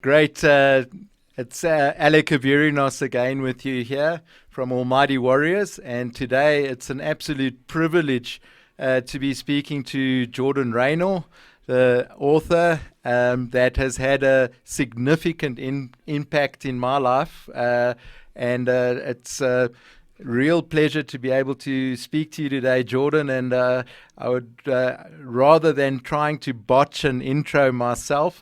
Great. It's Alec Avierinos again with you here from Almighty Warriors. And today it's an absolute privilege to be speaking to Jordan Raynor, the author that has had a significant impact in my life. It's a real pleasure to be able to speak to you today, Jordan. And I would, rather than trying to botch an intro myself,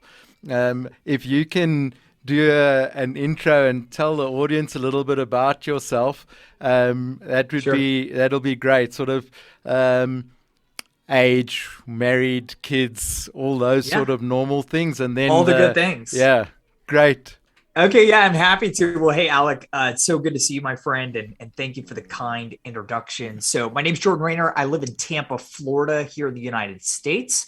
if you can do an intro and tell the audience a little bit about yourself, Sure. that'll be great. Sort of age, married, kids, all those sort Yeah. of normal things, and All then the good things. yeah, great. Okay. Yeah, I'm happy to. Well, hey, Alec, it's so good to see you, my friend, and thank you for the kind introduction. So, my name's Jordan Raynor. I live in Tampa, Florida, here in the United States.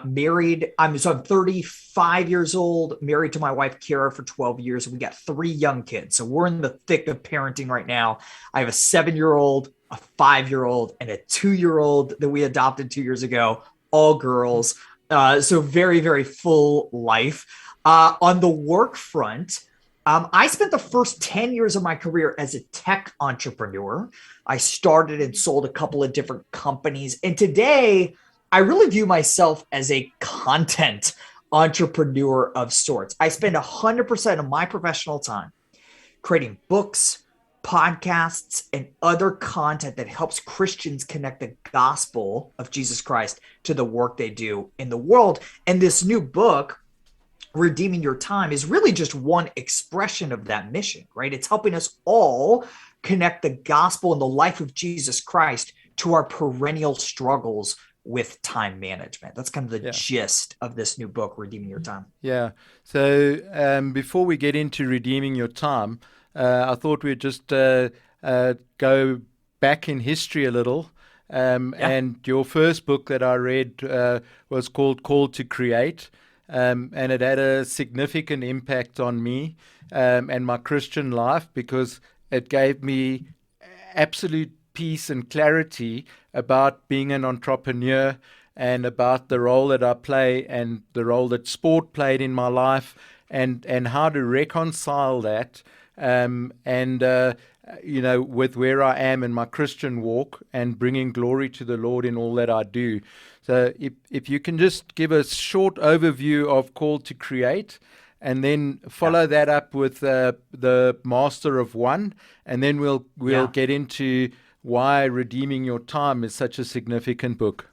Married. I'm 35 years old. Married to my wife Kara for 12 years. We got three young kids. So we're in the thick of parenting right now. I have a 7 year old, a 5 year old, and a 2 year old that we adopted 2 years ago. All girls. So very very full life. On the work front, I spent the first 10 years of my career as a tech entrepreneur. I started and sold a couple of different companies. And today, I really view myself as a content entrepreneur of sorts. I spend 100% of my professional time creating books, podcasts, and other content that helps Christians connect the gospel of Jesus Christ to the work they do in the world. And this new book, Redeeming Your Time, is really just one expression of that mission, right? It's helping us all connect the gospel and the life of Jesus Christ to our perennial struggles with time management. That's kind of the Yeah. gist of this new book, Redeeming Your Time. Yeah. So before we get into redeeming your time, I thought we'd just go back in history a little. Yeah. And your first book that I read was called Called to Create. And it had a significant impact on me and my Christian life because it gave me absolute peace and clarity about being an entrepreneur and about the role that I play and the role that sport played in my life and how to reconcile that and with where I am in my Christian walk and bringing glory to the Lord in all that I do. So if you can just give a short overview of Call to Create and then Yeah. follow that up with the Master of One, and then we'll Yeah. get into why Redeeming Your Time is such a significant book.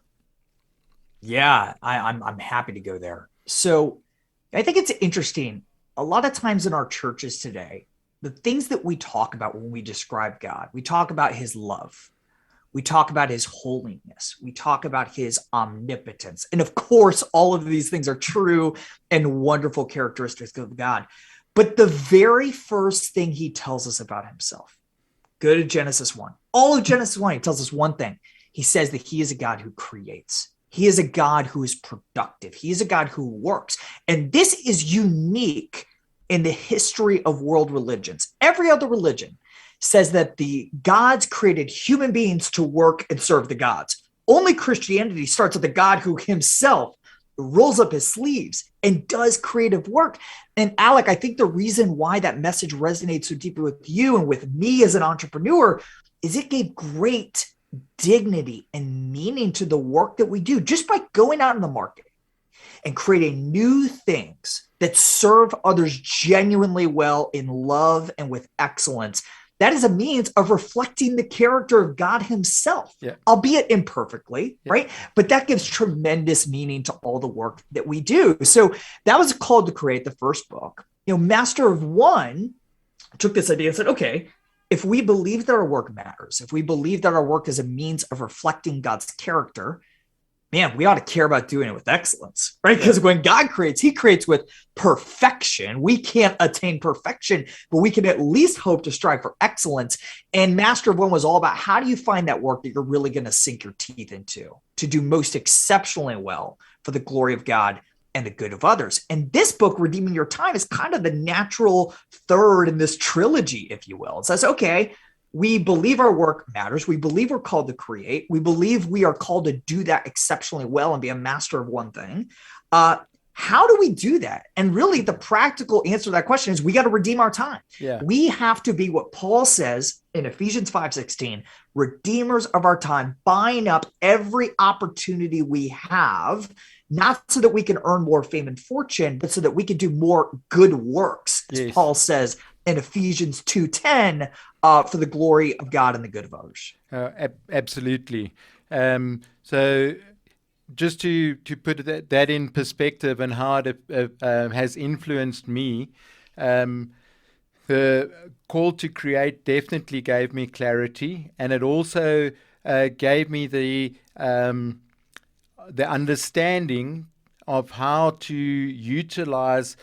Yeah. I'm happy to go there. So I think it's interesting. A lot of times in our churches today, the things that we talk about when we describe God, we talk about his love. We talk about his holiness. We talk about his omnipotence. And of course, all of these things are true and wonderful characteristics of God. But the very first thing he tells us about himself, go to Genesis 1. All of Genesis 1, he tells us one thing. He says that he is a God who creates. He is a God who is productive. He is a God who works. And this is unique in the history of world religions. Every other religion says that the gods created human beings to work and serve the gods. Only Christianity starts with a God who himself rolls up his sleeves and does creative work. And Alec, I think the reason why that message resonates so deeply with you and with me as an entrepreneur is it gave great dignity and meaning to the work that we do just by going out in the market and creating new things that serve others genuinely well in love and with excellence. That is a means of reflecting the character of God himself, Yeah, albeit imperfectly, yeah, right? But that gives tremendous meaning to all the work that we do. So that was called to create the first book. Master of One took this idea and said, okay, if we believe that our work matters, if we believe that our work is a means of reflecting God's character, man, we ought to care about doing it with excellence, right? yeah, Because when God creates, he creates with perfection. We can't attain perfection, but we can at least hope to strive for excellence. And Master of One was all about how do you find that work that you're really going to sink your teeth into to do most exceptionally well for the glory of God and the good of others. And this book, Redeeming Your Time, is kind of the natural third in this trilogy, if you will. It says, okay, we believe our work matters. We believe we're called to create. We believe we are called to do that exceptionally well and be a master of one thing. how do we do that? And really, the practical answer to that question is we got to redeem our time. Yeah. We have to be what Paul says in Ephesians 5:16, redeemers of our time, buying up every opportunity we have, not so that we can earn more fame and fortune, but so that we can do more good works, as Yes. Paul says in Ephesians 2:10, for the glory of God and the good of others. Absolutely. So just to put that in perspective and how it has influenced me, the call to create definitely gave me clarity, and it also gave me the understanding of how to utilize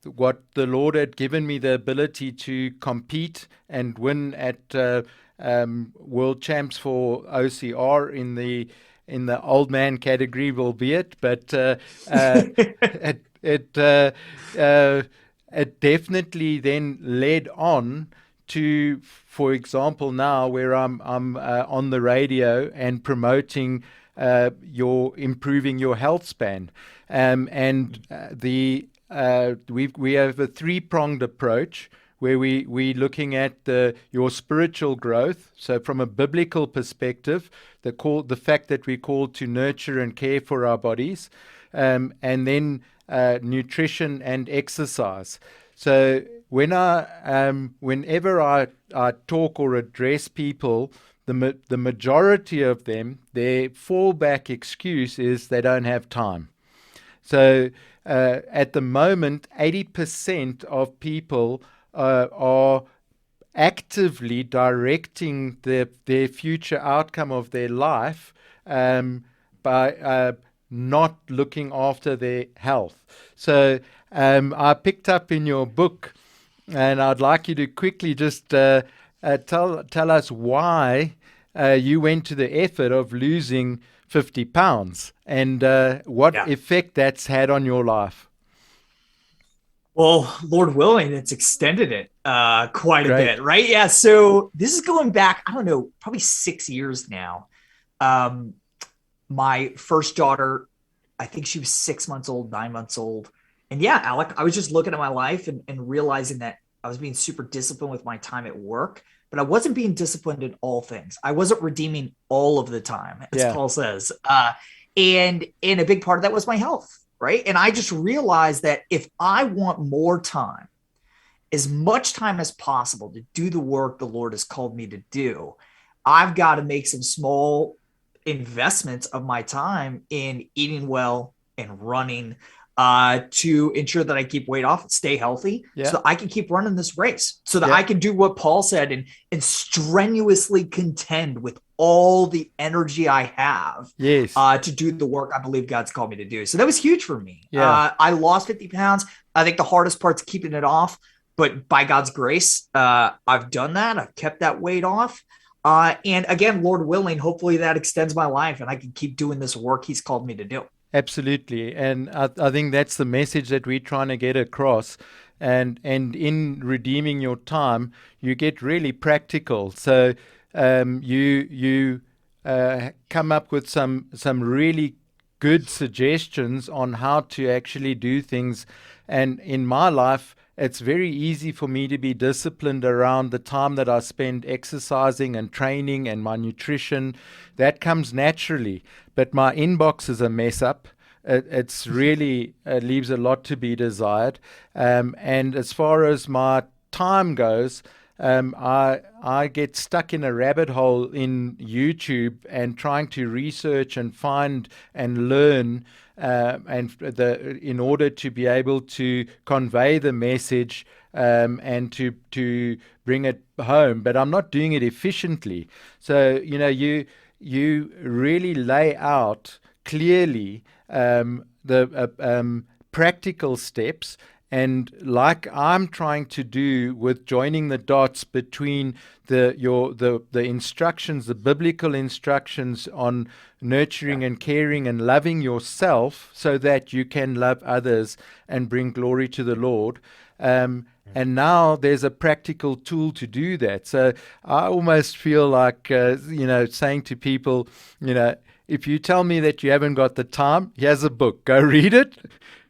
what the Lord had given me the ability to compete and win at world champs for OCR in the old man category, albeit, but it it definitely then led on to, for example, now where I'm on the radio and promoting your improving your health span, and we have a three-pronged approach where we looking at your spiritual growth. So from a biblical perspective, the fact that we're called to nurture and care for our bodies, and then nutrition and exercise. So whenever I talk or address people, the majority of them, their fallback excuse is they don't have time. So at the moment, 80% of people are actively directing their future outcome of their life by not looking after their health. So I picked up in your book, and I'd like you to quickly just tell us why you went to the effort of losing 50 pounds and what effect that's had on your life. Well, Lord willing, it's extended it quite a Great. bit, right? Yeah. So this is going back, I don't know, probably 6 years now. My first daughter, I think she was 6 months old, 9 months old. And yeah, Alec, I was just looking at my life and realizing that I was being super disciplined with my time at work, but I wasn't being disciplined in all things. I wasn't redeeming all of the time, as Paul says. And a big part of that was my health, right? And I just realized that if I want more time, as much time as possible to do the work the Lord has called me to do, I've got to make some small investments of my time in eating well and running to ensure that I keep weight off and stay healthy so that I can keep running this race, so that I can do what Paul said and strenuously contend with all the energy I have to do the work I believe God's called me to do. So that was huge for me. I lost 50 pounds. I think the hardest part's keeping it off, but by God's grace, I've done that. I've kept that weight off. And again, Lord willing, hopefully that extends my life and I can keep doing this work He's called me to do. Absolutely. And I think that's the message that we're trying to get across. And in redeeming your time, you get really practical. So you come up with some really good suggestions on how to actually do things. And in my life, it's very easy for me to be disciplined around the time that I spend exercising and training and my nutrition. That comes naturally. But my inbox is a mess up. It's really leaves a lot to be desired. And as far as my time goes, I get stuck in a rabbit hole in YouTube and trying to research and find and learn in order to be able to convey the message and to bring it home. But I'm not doing it efficiently. So you really lay out clearly the practical steps. And like I'm trying to do with joining the dots between the instructions, the biblical instructions on nurturing and caring and loving yourself so that you can love others and bring glory to the Lord. And now there's a practical tool to do that. So I almost feel like, saying to people, if you tell me that you haven't got the time, here's a book. Go read it.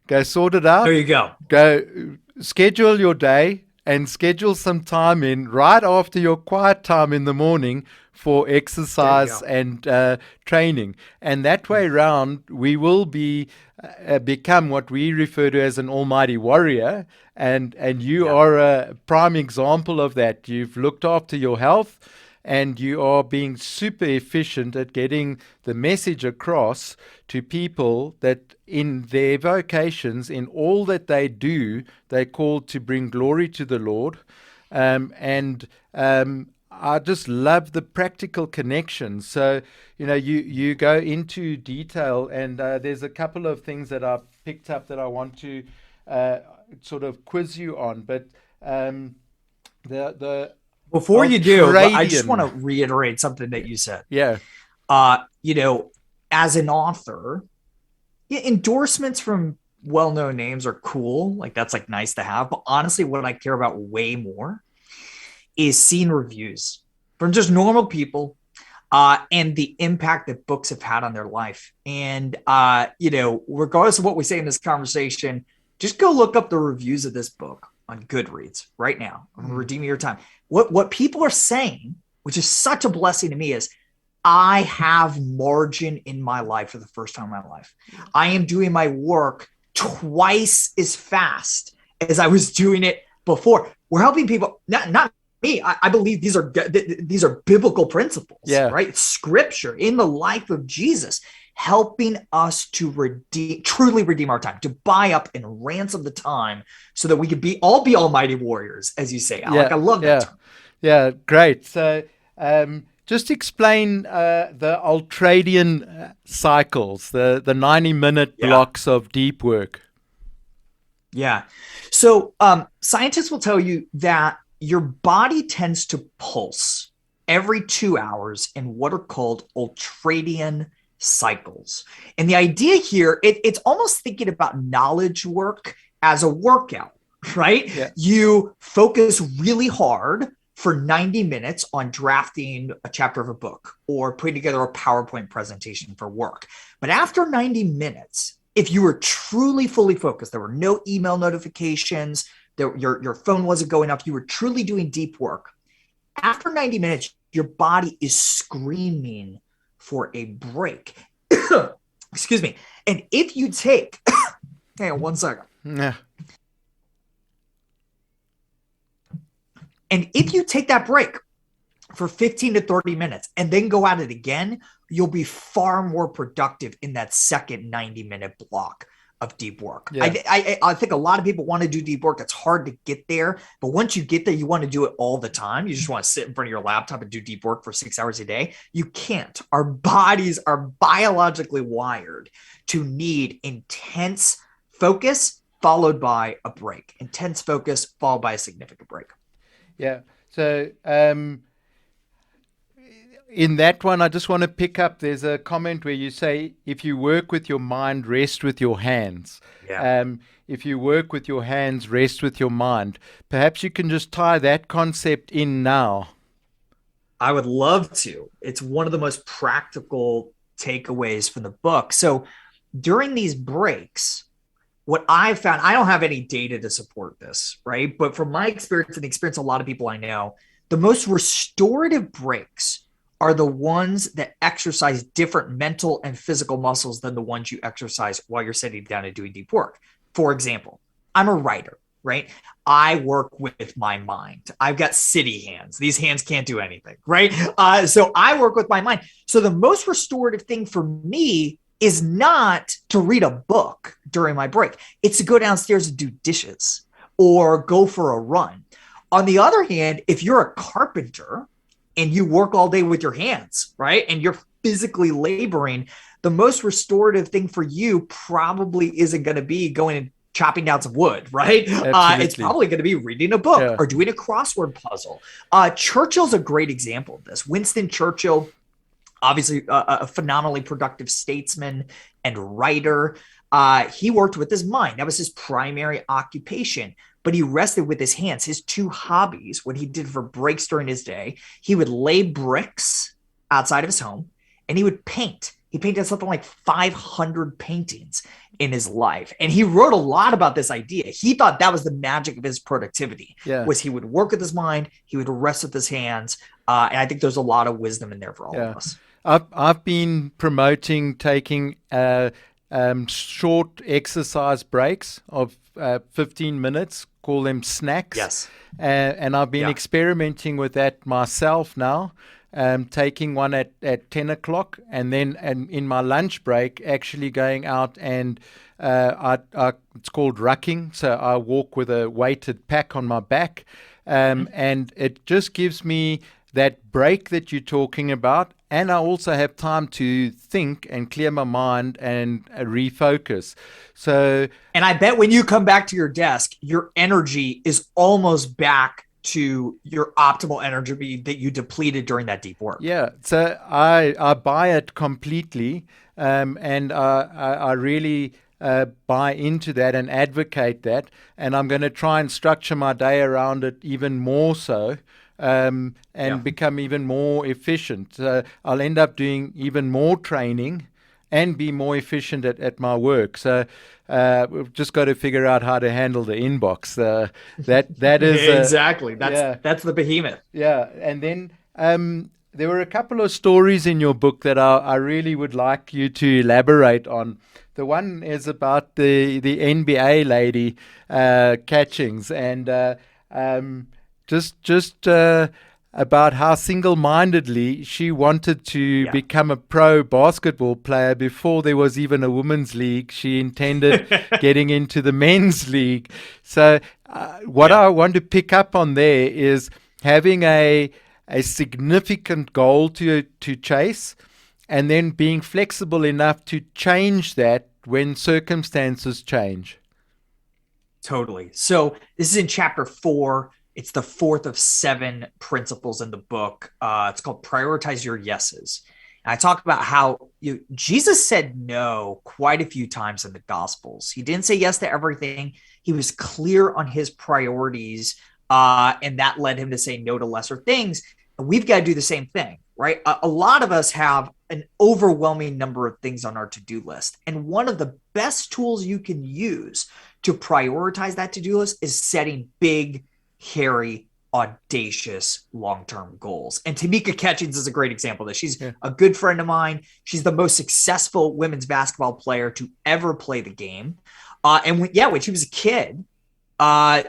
Go sort it There out. you go. Go schedule your day and schedule some time in right after your quiet time in the morning for There you exercise go. and training. And that way round, we will become what we refer to as an almighty warrior. And you Yeah. are a prime example of that. You've looked after your health and you are being super efficient at getting the message across to people that in their vocations, in all that they do, they're called to bring glory to the Lord. And I just love the practical connections. So, you go into detail, and there's a couple of things that I picked up that I want to uh, sort of quiz you on. But the Before you do, I just want to Ultradian, reiterate something that you said. yeah, You know, as an author, endorsements from well-known names are cool. Like that's like nice to have. But honestly, what I care about way more is seeing reviews from just normal people and the impact that books have had on their life. And, regardless of what we say in this conversation, just go look up the reviews of this book on Goodreads right now. I'm redeeming your time. What people are saying, which is such a blessing to me, is I have margin in my life for the first time in my life. I am doing my work twice as fast as I was doing it before. We're helping people, not me. I believe these are biblical principles, yeah, right? Scripture in the life of Jesus, helping us to truly redeem our time, to buy up and ransom the time so that we could be almighty warriors, as you say, Alec. yeah, I love that yeah, term. yeah. Great. So, just explain the ultradian cycles, the 90-minute Yeah. blocks of deep work. Yeah. So scientists will tell you that your body tends to pulse every 2 hours in what are called ultradian cycles. And the idea here, it's almost thinking about knowledge work as a workout, right? Yeah, You focus really hard for 90 minutes on drafting a chapter of a book or putting together a PowerPoint presentation for work. But after 90 minutes, if you were truly fully focused, there were no email notifications, your phone wasn't going off, you were truly doing deep work. After 90 minutes, your body is screaming for a break. Excuse me. And if you take, hang on 1 second. yeah, And if you take that break for 15 to 30 minutes and then go at it again, you'll be far more productive in that second 90-minute block of deep work. yeah, I think a lot of people want to do deep work. It's hard to get there. But once you get there, you want to do it all the time. You just want to sit in front of your laptop and do deep work for 6 hours a day. You can't. Our bodies are biologically wired to need intense focus followed by a break. Intense focus followed by a significant break. yeah. So, in that one, I just want to pick up. There's a comment where you say, if you work with your mind, rest with your hands. Yeah. If you work with your hands, rest with your mind. Perhaps you can just tie that concept in now. I would love to. It's one of the most practical takeaways from the book. So during these breaks, what I've found, I don't have any data to support this, right? But from my experience and the experience of a lot of people I know, the most restorative breaks are the ones that exercise different mental and physical muscles than the ones you exercise while you're sitting down and doing deep work. For example, I'm a writer, right? I work with my mind. I've got city hands. These hands can't do anything, right? So I work with my mind. So the most restorative thing for me is not to read a book during my break. It's to go downstairs and do dishes or go for a run. On the other hand, if you're a carpenter and you work all day with your hands, right? And you're physically laboring, the most restorative thing for you probably isn't going to be going and chopping down some wood, right? It's probably going to be reading a book or doing a crossword puzzle. Churchill's a great example of this. Winston Churchill, obviously a phenomenally productive statesman and writer. He worked with his mind. That was his primary occupation. But he rested with his hands. His two hobbies, what he did for breaks during his day, he would lay bricks outside of his home and he would paint. He painted something like 500 paintings in his life. And he wrote a lot about this idea. He thought that was the magic of his productivity, was he would work with his mind, he would rest with his hands. And I think there's a lot of wisdom in there for all of us. I've been promoting taking short exercise breaks of 15 minutes, call them snacks. Yes. And I've been experimenting with that myself now. Taking one at 10 o'clock and then in my lunch break actually going out and it's called rucking. So I walk with a weighted pack on my back and it just gives me that break that you're talking about. And I also have time to think and clear my mind and refocus. And I bet when you come back to your desk, your energy is almost back to your optimal energy that you depleted during that deep work. Yeah, so I buy it completely, and I really buy into that and advocate that, and I'm going to try and structure my day around it even more so, and become even more efficient. I'll end up doing even more training and be more efficient at my work. So we've just got to figure out how to handle the inbox. That is exactly. That's the behemoth. Yeah, and then there were a couple of stories in your book that I really would like you to elaborate on. The one is about the NBA lady Catchings, and just about how single-mindedly she wanted to become a pro basketball player before there was even a women's league. She intended getting into the men's league. So what I want to pick up on there is having a significant goal to chase, and then being flexible enough to change that when circumstances change. Totally. So this is in chapter 4. It's the 4th of 7 principles in the book. It's called Prioritize Your Yeses. And I talk about how Jesus said no quite a few times in the Gospels. He didn't say yes to everything. He was clear on his priorities, and that led him to say no to lesser things. And we've got to do the same thing, right? A lot of us have an overwhelming number of things on our to-do list. And one of the best tools you can use to prioritize that to-do list is setting big, hairy, audacious long-term goals. And Tamika Catchings is a great example of this. She's a good friend of mine. She's the most successful women's basketball player to ever play the game. And when she was a kid,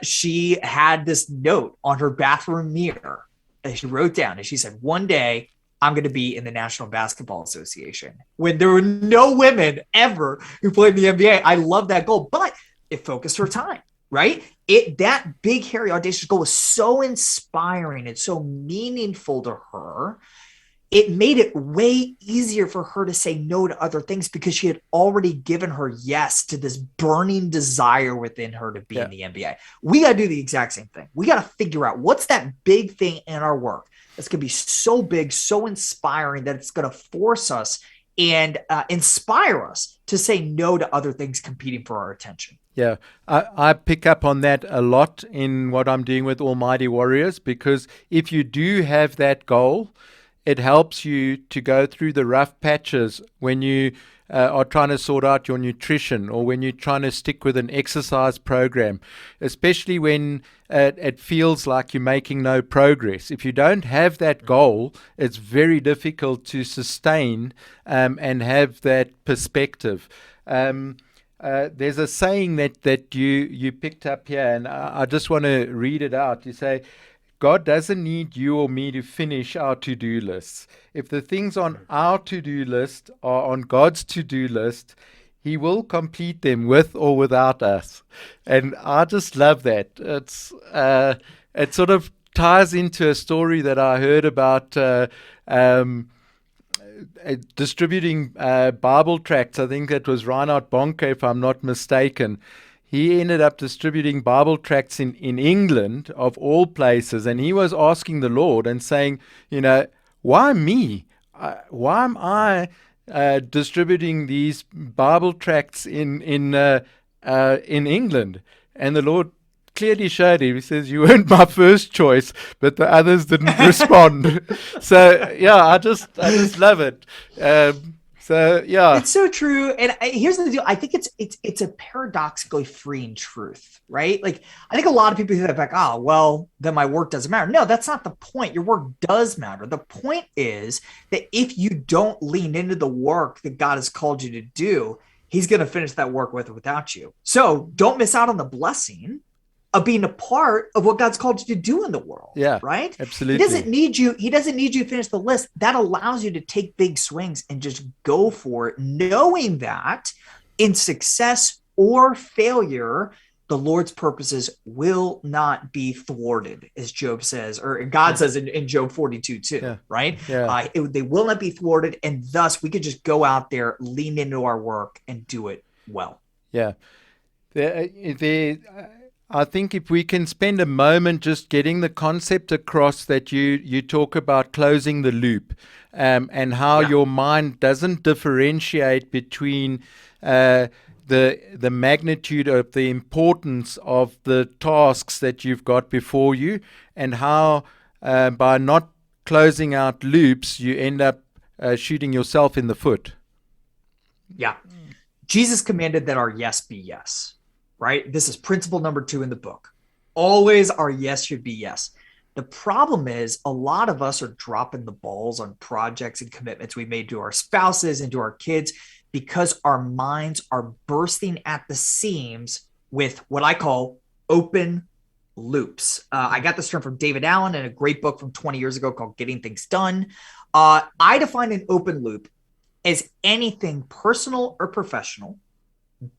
she had this note on her bathroom mirror that she wrote down, and she said, one day I'm going to be in the National Basketball Association. When there were no women ever who played in the NBA. I love that goal, but it focused her time. Right? That big, hairy, audacious goal was so inspiring and so meaningful to her. It made it way easier for her to say no to other things because she had already given her yes to this burning desire within her to be in the NBA. We got to do the exact same thing. We got to figure out what's that big thing in our work that's going to be so big, so inspiring that it's going to force us and inspire us to say no to other things competing for our attention. Yeah, I pick up on that a lot in what I'm doing with Almighty Warriors, because if you do have that goal, it helps you to go through the rough patches when you are trying to sort out your nutrition, or when you're trying to stick with an exercise program, especially when it feels like you're making no progress. If you don't have that goal, it's very difficult to sustain and have that perspective. There's a saying that you picked up here, and I just want to read it out. You say, God doesn't need you or me to finish our to-do lists. If the things on our to-do list are on God's to-do list, He will complete them with or without us. And I just love that. It sort of ties into a story that I heard about distributing Bible tracts. I think that was Raynor, if I'm not mistaken. He ended up distributing Bible tracts in England, of all places, and he was asking the Lord and saying, why me? Why am I distributing these Bible tracts in England? And the Lord clearly showed him. He says, you weren't my first choice, but the others didn't respond. So yeah, I just love it. So yeah, It's so true. And here's the deal. I think it's a paradoxically freeing truth, right? Like I think a lot of people think like, oh, well, then my work doesn't matter. No, that's not the point. Your work does matter. The point is that if you don't lean into the work that God has called you to do, he's going to finish that work with or without you. So don't miss out on the blessing of being a part of what God's called you to do in the world, yeah, right? He doesn't absolutely. need you. He doesn't need you to finish the list. That allows you to take big swings and just go for it, knowing that in success or failure, the Lord's purposes will not be thwarted, as Job says, or God Yeah, says in Job 42 too, yeah, right? yeah, They will not be thwarted. And thus we could just go out there, lean into our work and do it well. yeah. I think if we can spend a moment just getting the concept across that you talk about closing the loop, and how Yeah. your mind doesn't differentiate between uh, the magnitude of the importance of the tasks that you've got before you, and how by not closing out loops you end up shooting yourself in the foot. Yeah. Jesus commanded that our yes be yes, right? This is principle number 2 in the book. Always our yes should be yes. The problem is a lot of us are dropping the balls on projects and commitments we made to our spouses and to our kids because our minds are bursting at the seams with what I call open loops. I got this term from David Allen in a great book from 20 years ago called Getting Things Done. I define an open loop as anything personal or professional,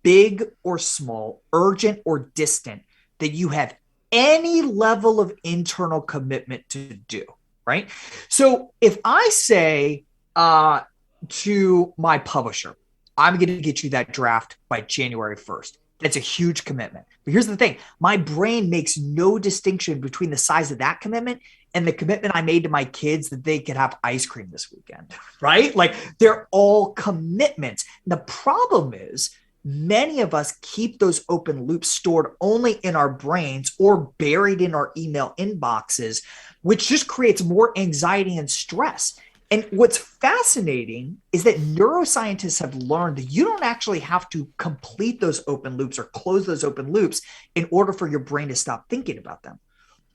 big or small, urgent or distant, that you have any level of internal commitment to do, right? So if I say to my publisher, I'm going to get you that draft by January 1st. That's a huge commitment. But here's the thing. My brain makes no distinction between the size of that commitment and the commitment I made to my kids that they could have ice cream this weekend, right? Like they're all commitments. The problem is many of us keep those open loops stored only in our brains or buried in our email inboxes, which just creates more anxiety and stress. And what's fascinating is that neuroscientists have learned that you don't actually have to complete those open loops or close those open loops in order for your brain to stop thinking about them.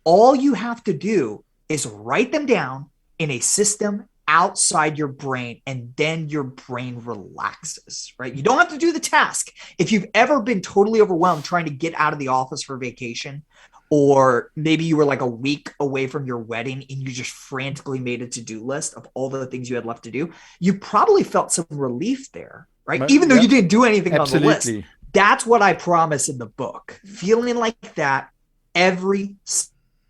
All you have to do is write them down in a system outside your brain, and then your brain relaxes, right? You don't have to do the task. If you've ever been totally overwhelmed trying to get out of the office for vacation, or maybe you were like a week away from your wedding and you just frantically made a to-do list of all the things you had left to do, you probably felt some relief there, right? Even though Yeah, you didn't do anything on the list. absolutely. That's what I promise in the book. Feeling like that every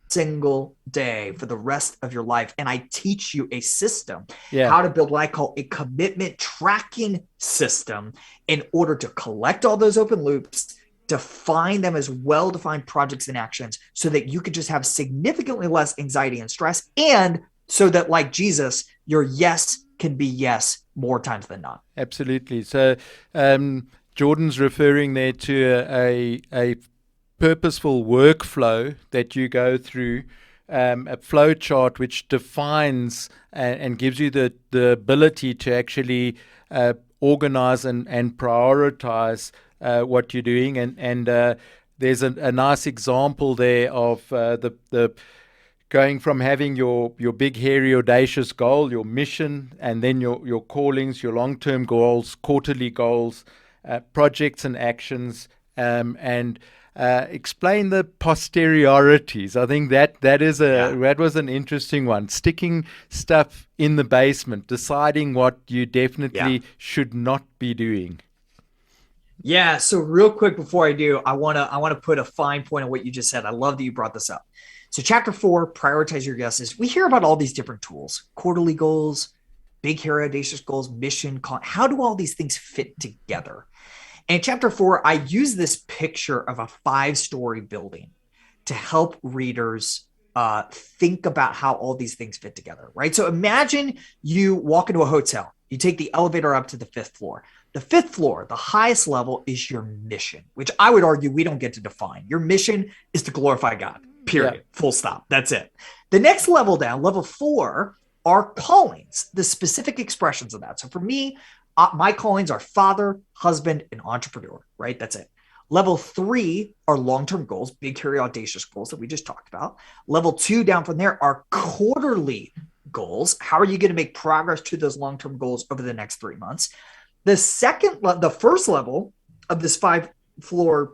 single day for the rest of your life. And I teach you a system, Yeah. how to build what I call a commitment tracking system in order to collect all those open loops, define them as well-defined projects and actions so that you could just have significantly less anxiety and stress. And so that, like Jesus, your yes can be yes more times than not. Absolutely. So Jordan's referring there to a purposeful workflow that you go through, a flow chart which defines and gives you the ability to actually organize and prioritize what you're doing. And there's a nice example there of the going from having your big, hairy, audacious goal, your mission, and then your callings, your long-term goals, quarterly goals, projects and actions, and explain the posteriorities. I think Yeah. that was an interesting one. Sticking stuff in the basement, deciding what you Yeah. definitely should not be doing. Yeah. So real quick before I do, I wanna put a fine point on what you just said. I love that you brought this up. So chapter 4, prioritize your guesses. We hear about all these different tools, quarterly goals, big, hairy, audacious goals, mission. How do all these things fit together? And in chapter 4, I use this picture of a 5-story building to help readers think about how all these things fit together, right? So imagine you walk into a hotel, you take the elevator up to the 5th floor. The 5th floor, the highest level, is your mission, which I would argue we don't get to define. Your mission is to glorify God, Yeah. period, full stop. That's it. The next level down, level 4, are callings, the specific expressions of that. So for me, My callings are father, husband, and entrepreneur, right? That's it. Level 3 are long-term goals, big, hairy, audacious goals that we just talked about. Level 2 down from there are quarterly goals. How are you going to make progress to those long-term goals over the next 3 months? The first level of this 5-floor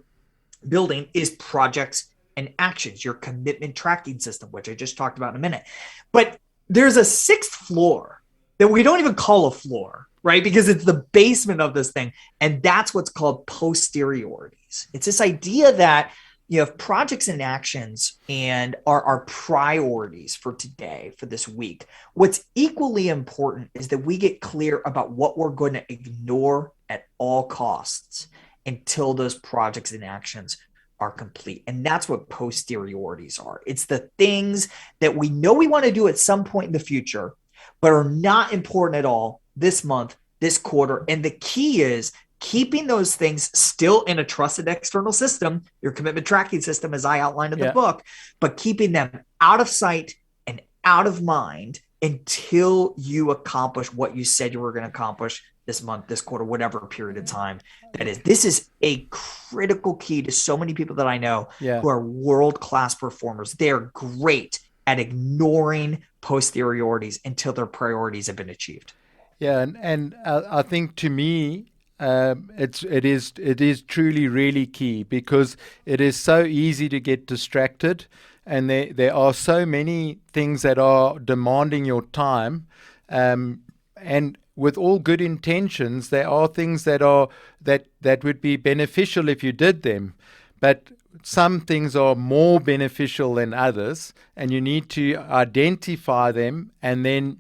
building is projects and actions, your commitment tracking system, which I just talked about in a minute. But there's a 6th floor that we don't even call a floor, right? Because it's the basement of this thing. And that's what's called posteriorities. It's this idea that you have projects and actions and our priorities for today, for this week. What's equally important is that we get clear about what we're going to ignore at all costs until those projects and actions are complete. And that's what posteriorities are. It's the things that we know we want to do at some point in the future, but are not important at all this month, this quarter. And the key is keeping those things still in a trusted external system, your commitment tracking system, as I outlined in the book, but keeping them out of sight and out of mind until you accomplish what you said you were going to accomplish this month, this quarter, whatever period of time that is. This is a critical key to so many people that I know who are world-class performers. They're great at ignoring posteriorities until their priorities have been achieved. Yeah, and I think to me, it is truly really key, because it is so easy to get distracted, and there are so many things that are demanding your time, and with all good intentions, there are things that would be beneficial if you did them, but some things are more beneficial than others, and you need to identify them and then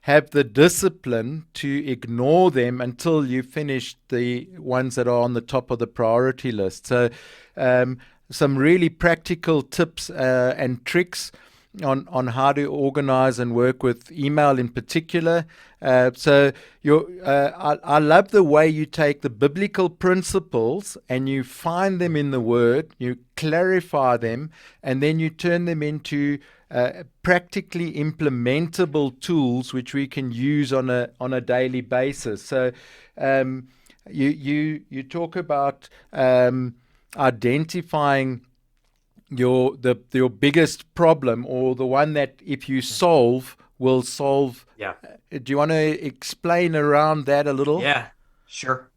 have the discipline to ignore them until you finish the ones that are on the top of the priority list. So some really practical tips and tricks on how to organize and work with email in particular. I love the way you take the biblical principles and you find them in the Word, you clarify them, and then you turn them into practically implementable tools which we can use on a daily basis. So you talk about identifying your biggest problem, or the one that if you solve will solve. Yeah. Do you want to explain around that a little? Yeah, sure.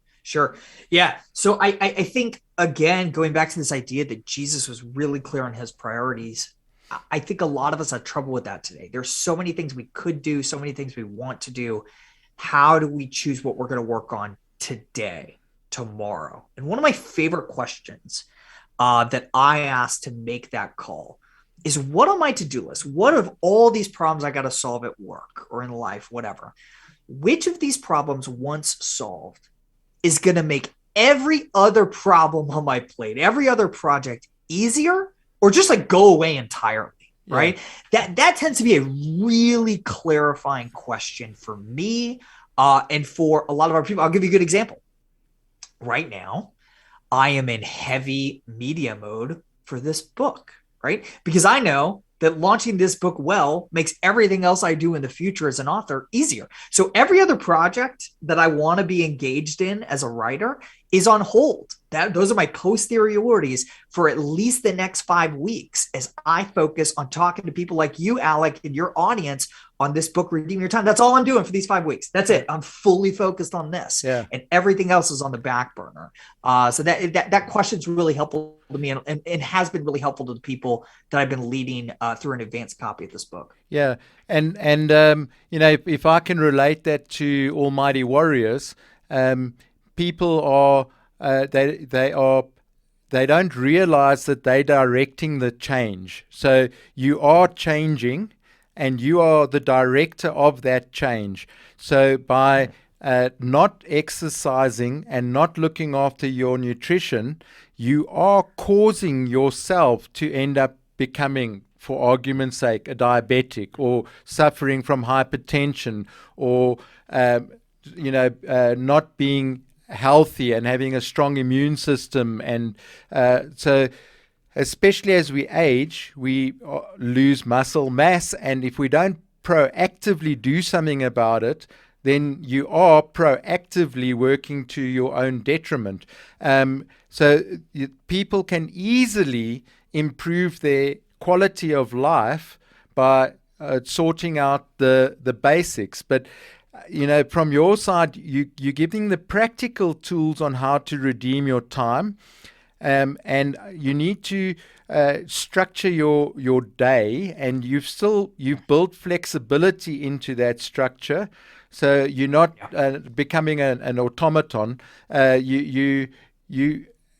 Yeah. So I think, again, going back to this idea that Jesus was really clear on his priorities, I think a lot of us have trouble with that today. There's so many things we could do, so many things we want to do. How do we choose what we're going to work on today, tomorrow? And one of my favorite questions that I asked to make that call is, what on my to-do list? What of all these problems I got to solve at work or in life, whatever? Which of these problems, once solved, is going to make every other problem on my plate, every other project, easier, or just like go away entirely? Right? That tends to be a really clarifying question for me and for a lot of our people. I'll give you a good example. Right now, I am in heavy media mode for this book, right? Because I know that launching this book well makes everything else I do in the future as an author easier. So every other project that I want to be engaged in as a writer is on hold. Those are my posteriorities for at least the next 5 weeks as I focus on talking to people like you, Alec, and your audience on this book, Redeem Your Time. That's all I'm doing for these 5 weeks. That's it. I'm fully focused on this, and everything else is on the back burner. So that question is really helpful to me, and has been really helpful to the people that I've been leading through an advanced copy of this book. Yeah, and if I can relate that to Almighty Warriors, people are they don't realize that they're directing the change. So you are changing, and you are the director of that change. So by not exercising and not looking after your nutrition, you are causing yourself to end up becoming, for argument's sake, a diabetic, or suffering from hypertension, or not being healthy and having a strong immune system. And so especially as we age, we lose muscle mass, and if we don't proactively do something about it, then you are proactively working to your own detriment. So people can easily improve their quality of life by sorting out the basics. But from your side, you're giving the practical tools on how to redeem your time. And you need to structure your day, and you've built flexibility into that structure, so you're not becoming an automaton. You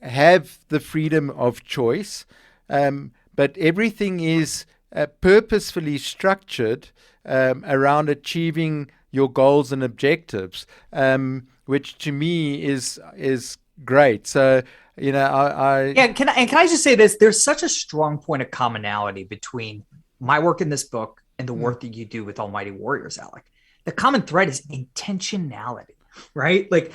have the freedom of choice, but everything is purposefully structured around achieving your goals and objectives, which to me is great. So can I just say this? There's such a strong point of commonality between my work in this book and the work that you do with Almighty Warriors, Alec. The common thread is intentionality, right? Like,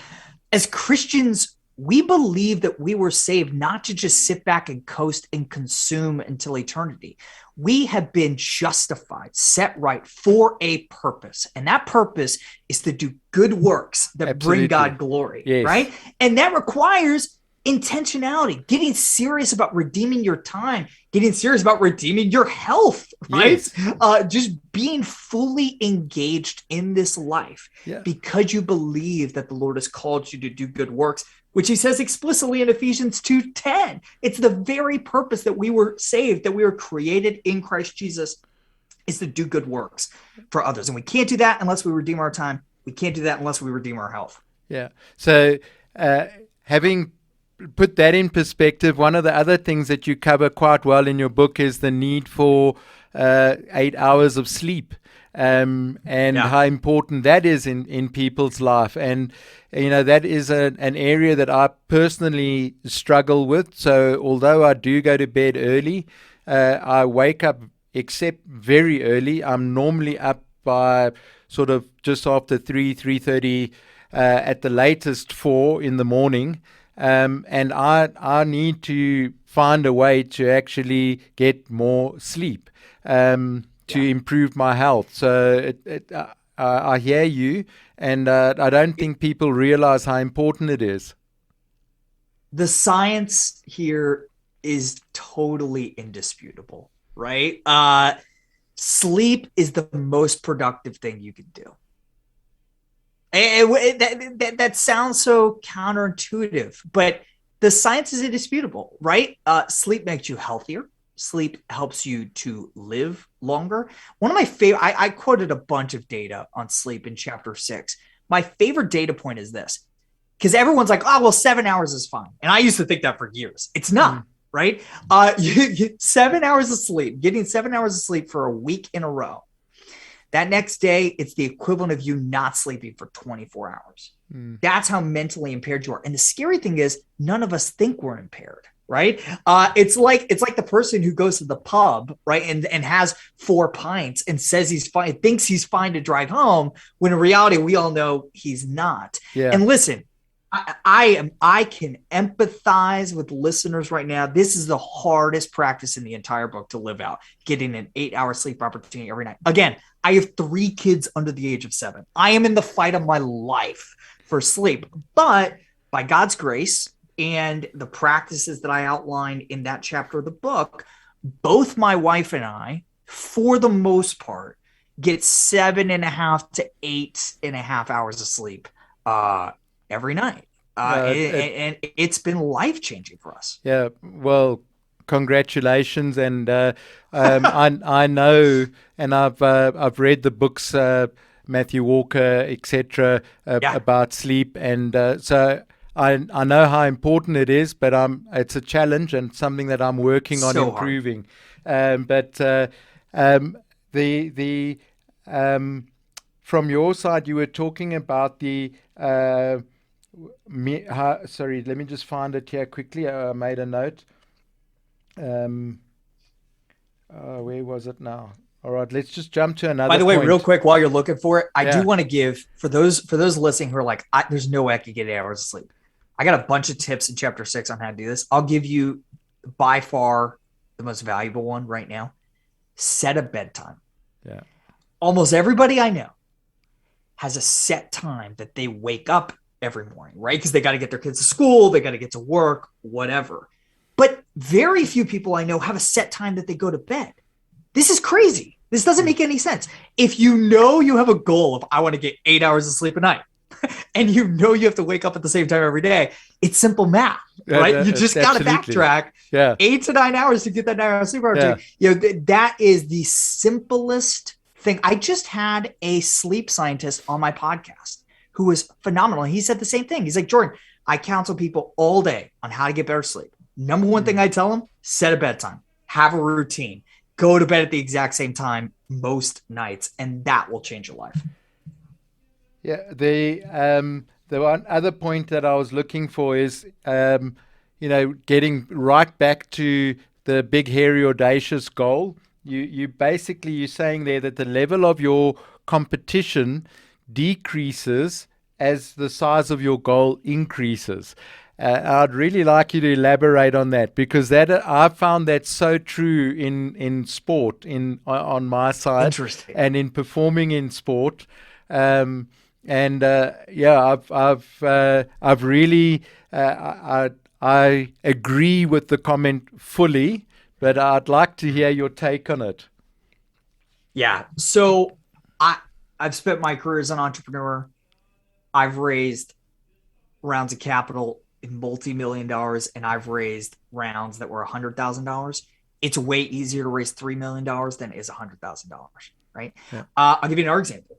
as Christians, we believe that we were saved not to just sit back and coast and consume until eternity. We have been justified, set right for a purpose. And that purpose is to do good works that bring God glory, right? And that requires intentionality, getting serious about redeeming your time, getting serious about redeeming your health, right? Just being fully engaged in this life because you believe that the Lord has called you to do good works, which he says explicitly in Ephesians 2:10. It's the very purpose that we were saved, that we were created in Christ Jesus, is to do good works for others. And we can't do that unless we redeem our time. We can't do that unless we redeem our health. Yeah. So having put that in perspective, one of the other things that you cover quite well in your book is the need for 8 hours of sleep, and how important that is in people's life. And that is an area that I personally struggle with. So although I do go to bed early, I wake up except very early. I'm normally up by sort of just after 3:30, at the latest 4 in the morning. And I need to find a way to actually get more sleep to improve my health. So I hear you, and I don't think people realize how important it is. The science here is totally indisputable, right? Sleep is the most productive thing you can do. That sounds so counterintuitive, but the science is indisputable, right? Sleep makes you healthier. Sleep helps you to live longer. One of my favorite, I quoted a bunch of data on sleep in chapter 6. My favorite data point is this, because everyone's like, 7 hours is fine. And I used to think that for years. It's not, right? 7 hours of sleep, getting 7 hours of sleep for a week in a row. That next day, it's the equivalent of you not sleeping for 24 hours. That's how mentally impaired you are. And the scary thing is, none of us think we're impaired, right? It's like the person who goes to the pub, right, and has 4 pints and says he's fine, thinks he's fine to drive home, when in reality, we all know he's not. And listen, I can empathize with listeners right now. This is the hardest practice in the entire book to live out, getting an 8-hour sleep opportunity every night. Again, I have 3 kids under the age of 7. I am in the fight of my life for sleep, but by God's grace and the practices that I outlined in that chapter of the book, both my wife and I, for the most part, get 7.5 to 8.5 hours of sleep every night. And it's been life-changing for us. Yeah, well, congratulations. And I know, and I've read the books, Matthew Walker, etc., about sleep, and so I know how important it is, but it's a challenge and something that I'm working on improving. From your side, you were talking about the sorry, let me just find it here quickly. I made a note. Where was it now? All right, let's just jump to another. By the way, point. Real quick, while you're looking for it, I do want to give for those listening who are like, there's no way I could get 8 hours of sleep. I got a bunch of tips in chapter 6 on how to do this. I'll give you by far the most valuable one right now. Set a bedtime. Yeah. Almost everybody I know has a set time that they wake up every morning, right? Because they got to get their kids to school, they got to get to work, whatever. But very few people I know have a set time that they go to bed. This is crazy. This doesn't make any sense. If you know you have a goal of, I want to get 8 hours of sleep a night, and you know you have to wake up at the same time every day, it's simple math, right? You just got to backtrack 8 to 9 hours to get that 9 hours sleep hour. You know, that is the simplest thing. I just had a sleep scientist on my podcast who was phenomenal. He said the same thing. He's like, Jordan, I counsel people all day on how to get better sleep. Number one thing I tell them, set a bedtime, have a routine, go to bed at the exact same time most nights, and that will change your life. Yeah, the one other point that I was looking for is, getting right back to the big, hairy, audacious goal. You're saying there that the level of your competition decreases as the size of your goal increases. I'd really like you to elaborate on that, because that I found that so true in sport, on my side, and in performing in sport. I've really I agree with the comment fully, but I'd like to hear your take on it. Yeah. So I've spent my career as an entrepreneur. I've raised rounds of capital in multi-million dollars, and I've raised rounds that were $100,000. It's way easier to raise $3 million than it is $100,000, right? Yeah. I'll give you another example.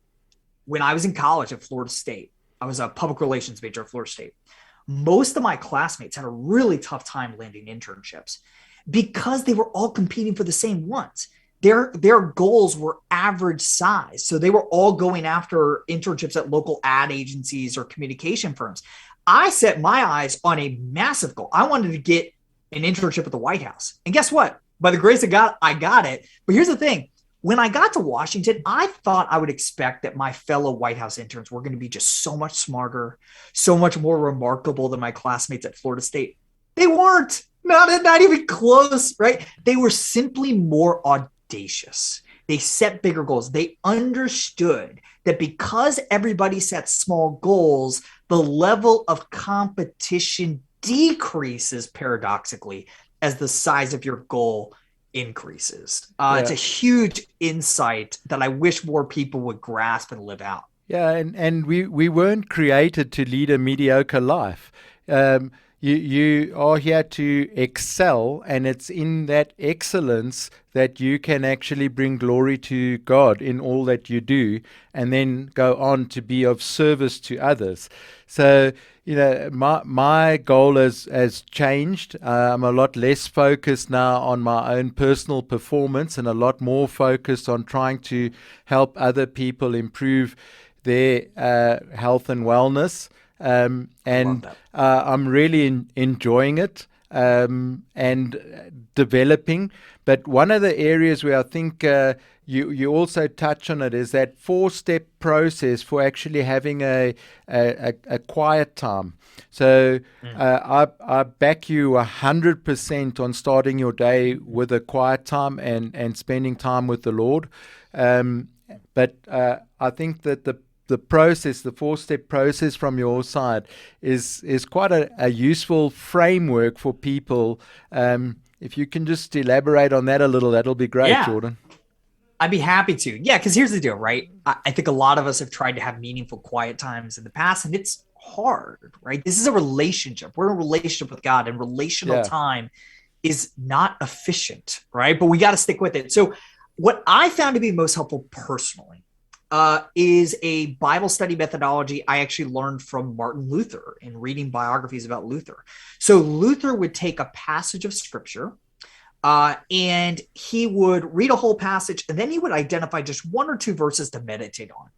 When I was in college at Florida State, I was a public relations major at Florida State. Most of my classmates had a really tough time landing internships because they were all competing for the same ones. Their goals were average size. So they were all going after internships at local ad agencies or communication firms. I set my eyes on a massive goal. I wanted to get an internship at the White House. And guess what? By the grace of God, I got it. But here's the thing. When I got to Washington, I thought I would expect that my fellow White House interns were going to be just so much smarter, so much more remarkable than my classmates at Florida State. They weren't. Not even close, right? They were simply more audacious. They set bigger goals. They understood that because everybody sets small goals, the level of competition decreases paradoxically as the size of your goal increases. It's a huge insight that I wish more people would grasp and live out. Yeah, and we weren't created to lead a mediocre life. You are here to excel, and it's in that excellence that you can actually bring glory to God in all that you do, and then go on to be of service to others. So, my goal has changed. I'm a lot less focused now on my own personal performance and a lot more focused on trying to help other people improve their health and wellness. I'm really enjoying it and developing. But one of the areas where I think you also touch on it is that 4-step process for actually having a quiet time. So I back you 100% on starting your day with a quiet time and spending time with the Lord. But I think that the process, the 4-step process from your side is quite a useful framework for people. If you can just elaborate on that a little, that'll be great, Jordan. I'd be happy to. Yeah, because here's the deal, right? I think a lot of us have tried to have meaningful quiet times in the past, and it's hard, right? This is a relationship. We're in a relationship with God, and relational time is not efficient, right? But we got to stick with it. So what I found to be most helpful personally is a Bible study methodology I actually learned from Martin Luther in reading biographies about Luther. So Luther would take a passage of scripture and he would read a whole passage, and then he would identify just 1 or 2 verses to meditate on.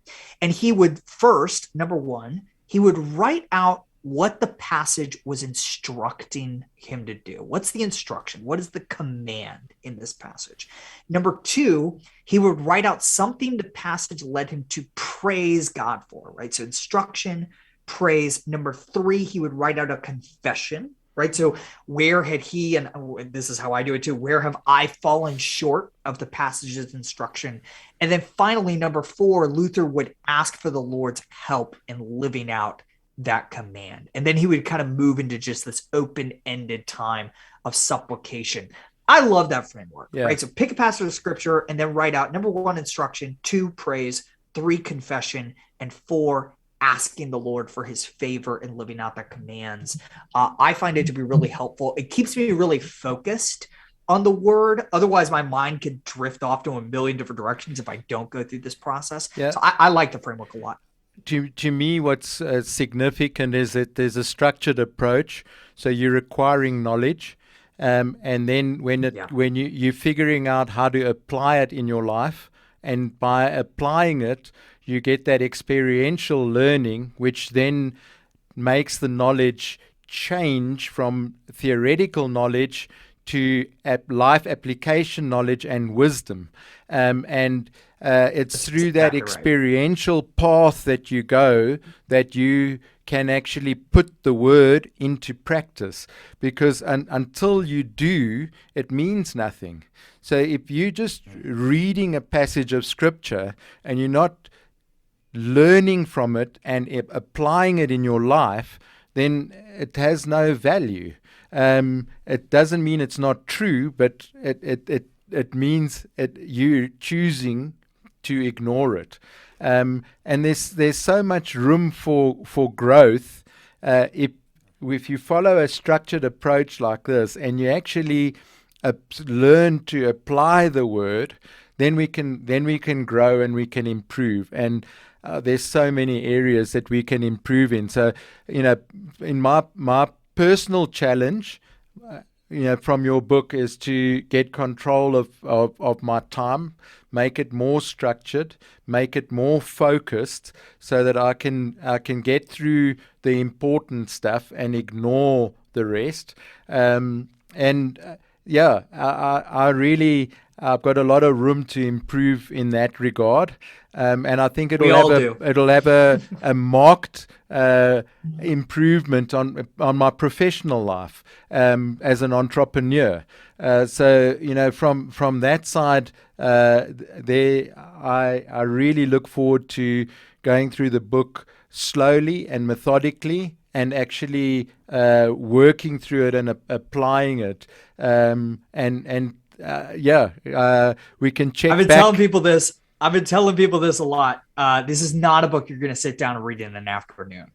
And he would first, number one, he would write out what the passage was instructing him to do. What's the instruction? What is the command in this passage? Number 2, he would write out something the passage led him to praise God for, right? So instruction, praise. Number 3, he would write out a confession. right? So where had he, and this is how I do it too, where have I fallen short of the passage's instruction? And then finally, number 4, Luther would ask for the Lord's help in living out that command. And then he would kind of move into just this open-ended time of supplication. I love that framework, right? So pick a passage of scripture and then write out number 1, instruction, 2, praise, 3, confession, and 4, asking the Lord for his favor in living out their commands. I find it to be really helpful. It keeps me really focused on the word. Otherwise, my mind could drift off to a million different directions if I don't go through this process. So I like the framework a lot. To me, what's significant is that there's a structured approach. So you're acquiring knowledge, and then when you're figuring out how to apply it in your life, and by applying it, you get that experiential learning, which then makes the knowledge change from theoretical knowledge to life application knowledge and wisdom. It's through that experiential path that you go that you can actually put the word into practice, because until you do, it means nothing. So if you're just reading a passage of scripture and you're not learning from it and applying it in your life, then it has no value. It doesn't mean it's not true, but it means you're choosing to ignore it. And there's so much room for growth if you follow a structured approach like this, and you actually learn to apply the word, then we can grow and we can improve. And there's so many areas that we can improve in. So, in my personal challenge, from your book, is to get control of my time, make it more structured, make it more focused, so that I can get through the important stuff and ignore the rest. I really, I've got a lot of room to improve in that regard, and I think it'll have a marked improvement on my professional life as an entrepreneur. So from that side, I really look forward to going through the book slowly and methodically, and actually working through it and applying it. We can check. I've been telling people this. I've been telling people this a lot. This is not a book you're going to sit down and read in an afternoon.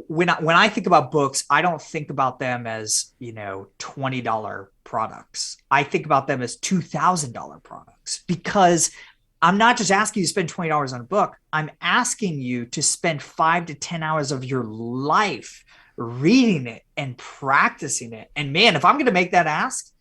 When I think about books, I don't think about them as $20 products. I think about them as $2,000 products, because I'm not just asking you to spend $20 on a book. I'm asking you to spend 5 to 10 hours of your life reading it and practicing it. And man, if I'm going to make that ask,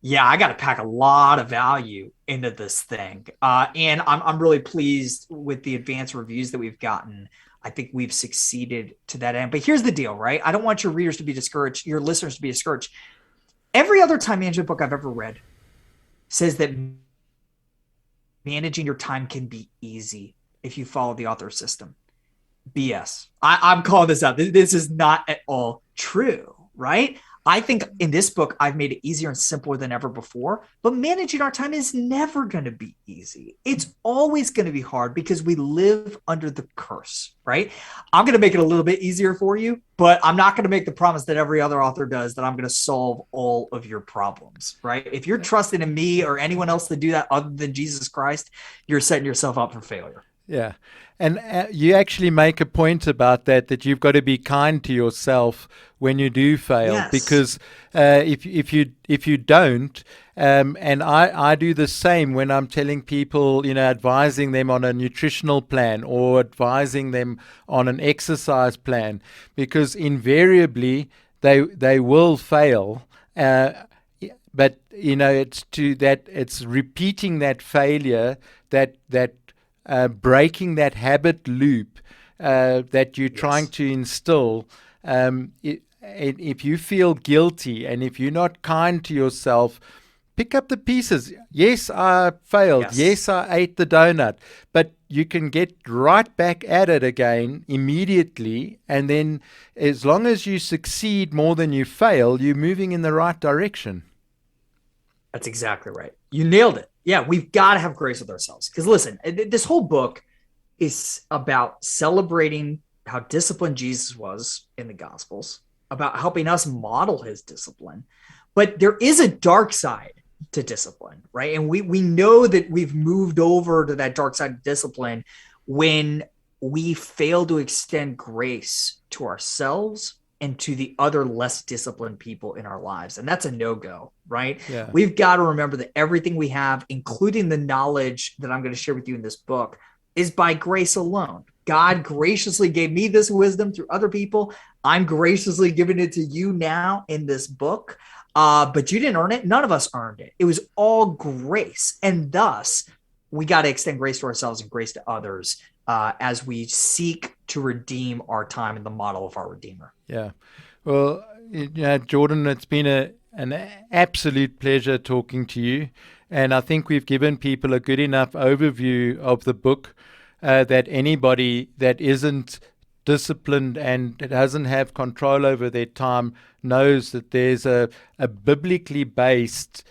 I got to pack a lot of value into this thing. And I'm really pleased with the advanced reviews that we've gotten. I think we've succeeded to that end. But here's the deal, right? I don't want your readers to be discouraged, your listeners to be discouraged. Every other time management book I've ever read says that managing your time can be easy if you follow the author system. BS. I'm calling this out. This is not at all true, right? I think in this book, I've made it easier and simpler than ever before, but managing our time is never going to be easy. It's always going to be hard because we live under the curse, right? I'm going to make it a little bit easier for you, but I'm not going to make the promise that every other author does that I'm going to solve all of your problems, right? If you're trusting in me or anyone else to do that other than Jesus Christ, you're setting yourself up for failure. Yeah. And you actually make a point about that you've got to be kind to yourself when you do fail, because if you don't, and I do the same when I'm telling people, advising them on a nutritional plan or advising them on an exercise plan, because invariably they will fail. But it's repeating that failure, that breaking that habit loop that you're trying to instill. If you feel guilty and if you're not kind to yourself, pick up the pieces. Yes, I failed. Yes. Yes, I ate the donut. But you can get right back at it again immediately. And then as long as you succeed more than you fail, you're moving in the right direction. That's exactly right. You nailed it. Yeah, we've got to have grace with ourselves. Because listen, this whole book is about celebrating how disciplined Jesus was in the Gospels, about helping us model his discipline. But there is a dark side to discipline, right? And we know that we've moved over to that dark side of discipline when we fail to extend grace to ourselves and to the other less disciplined people in our lives. And that's a no-go, right? Yeah. We've got to remember that everything we have, including the knowledge that I'm going to share with you in this book, is by grace alone. God graciously gave me this wisdom through other people. I'm graciously giving it to you now in this book. But you didn't earn it. None of us earned it. It was all grace. And thus, we got to extend grace to ourselves and grace to others as we seek to redeem our time in the model of our Redeemer. Yeah. Well, Jordan, it's been an absolute pleasure talking to you. And I think we've given people a good enough overview of the book that anybody that isn't disciplined and doesn't have control over their time knows that there's a biblically based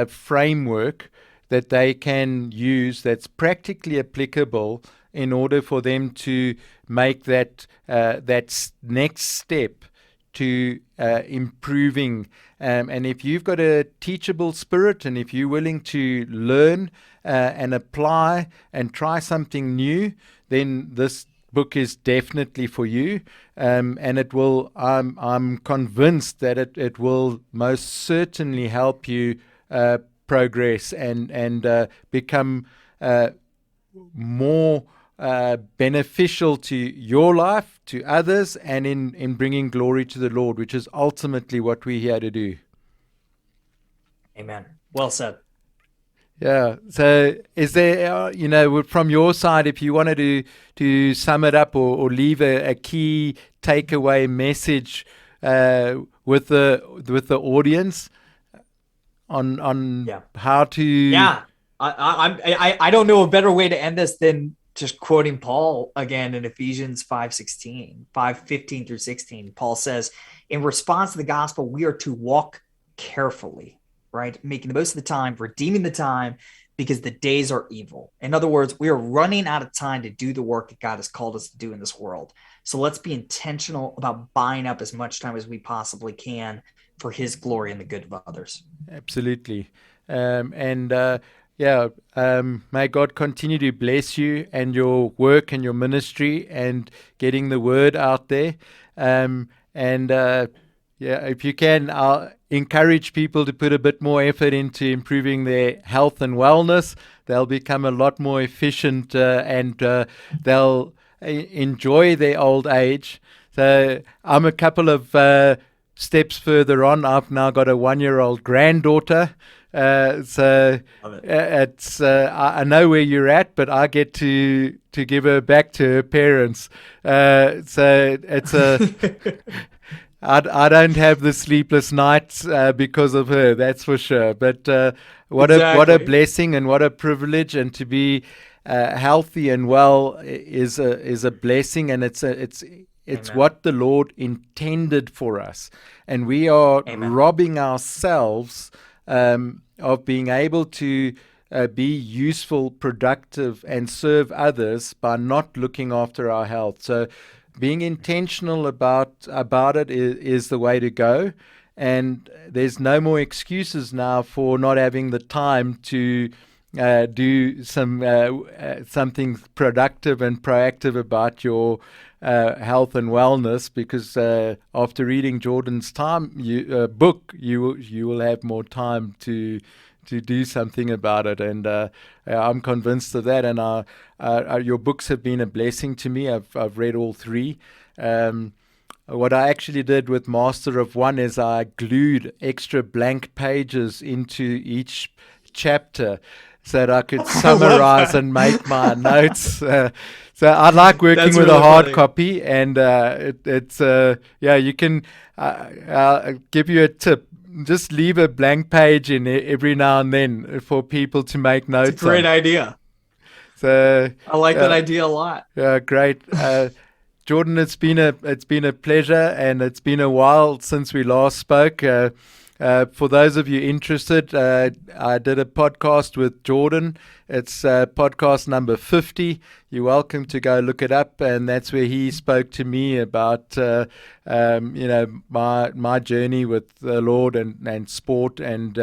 framework that they can use that's practically applicable in order for them to make that next step to improving. And if you've got a teachable spirit, and if you're willing to learn and apply and try something new, then this book is definitely for you. And it will, I'm convinced that it will most certainly help you progress and become more beneficial to your life, to others, and in bringing glory to the Lord, which is ultimately what we're here to do. Amen. Well said. Yeah. So is there, from your side, if you wanted to sum it up or leave a key takeaway message with the audience on how to... Yeah. I don't know a better way to end this than just quoting Paul again in Ephesians 5:15 through 16. Paul says, in response to the gospel, we are to walk carefully, right? Making the most of the time, redeeming the time, because the days are evil. In other words, we are running out of time to do the work that God has called us to do in this world. So let's be intentional about buying up as much time as we possibly can for his glory and the good of others. Absolutely. May God continue to bless you and your work and your ministry and getting the word out there. If you can, I'll encourage people to put a bit more effort into improving their health and wellness. They'll become a lot more efficient and they'll enjoy their old age. So I'm a couple of steps further on. I've now got a 1-year-old granddaughter. It's I know where you're at, but I get to give her back to her parents. So it's I don't have the sleepless nights because of her, that's for sure. But what a blessing and what a privilege, and to be healthy and well is a blessing, and it's what the Lord intended for us, and we are robbing ourselves of being able to be useful, productive, and serve others by not looking after our health. So being intentional about it is the way to go. And there's no more excuses now for not having the time to do something productive and proactive about your health and wellness, because after reading Jordan's book, you will have more time to do something about it, and I'm convinced of that. And your books have been a blessing to me. I've read all three. What I actually did with Master of One is I glued extra blank pages into each chapter so that I could summarize and make my notes. So I like working with a hard copy, and you can. I'll give you a tip. just leave a blank page in every now and then for people to make It's a notes great on. idea. So, I like that uh, idea a lot. great. Jordan, it's been a pleasure, and it's been a while since we last spoke. For those of you interested, I did a podcast with Jordan. It's podcast number 50. You're welcome to go look it up, and that's where he spoke to me about my journey with the Lord and sport and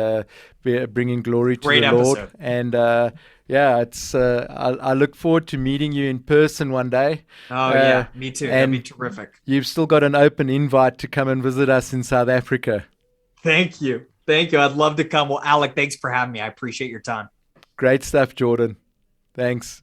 bringing glory to Great the Lord. episode. And yeah, it's I look forward to meeting you in person one day. Oh Uh, yeah, me too. That'd be and terrific. you've still got an open invite to come and visit us in South Africa. Thank you. Thank you. I'd love to come. Well, Alec, thanks for having me. I appreciate your time. Great stuff, Jordan. Thanks.